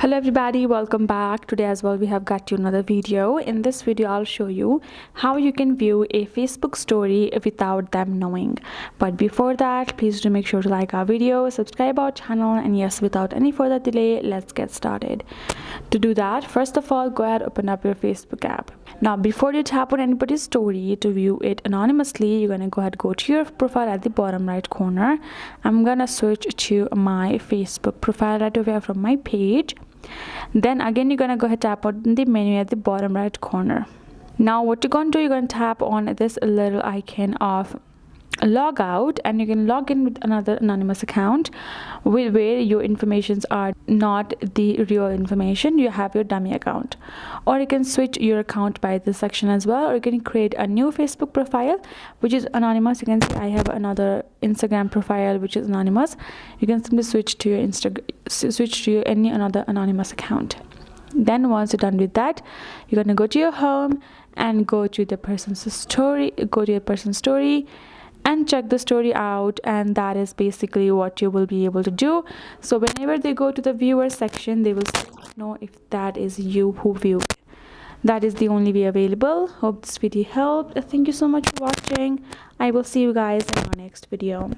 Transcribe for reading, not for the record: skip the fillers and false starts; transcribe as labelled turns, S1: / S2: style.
S1: Hello everybody, welcome back. Today as well we have got you another video. In this video I'll show you how you can view a Facebook story without them knowing. But before that, please do make sure to like our video, subscribe our channel, and yes, without any further delay, let's get started. To do that, first of all, go ahead, open up your Facebook app. Now before you tap on anybody's story to view it anonymously, you're gonna go to your profile at the bottom right corner. I'm gonna switch to my Facebook profile right away from my page. Then again, you're gonna go ahead, tap on the menu at the bottom right corner. Now what you're gonna do, you're gonna tap on this little icon of log out, and you can log in with another anonymous account where your informations are not the real information. You have your dummy account, or you can switch your account by this section as well, or you can create a new Facebook profile which is anonymous. You can see I have another Instagram profile which is anonymous. You can simply switch to your any another anonymous account. Then once you're done with that, you're going to go to your home and go to the person's story, and check the story out, and that is basically what you will be able to do. So whenever they go to the viewer section, they will know if that is you who viewed. That is the only way available. Hope this video helped. Thank you so much for watching. I will see you guys in our next video.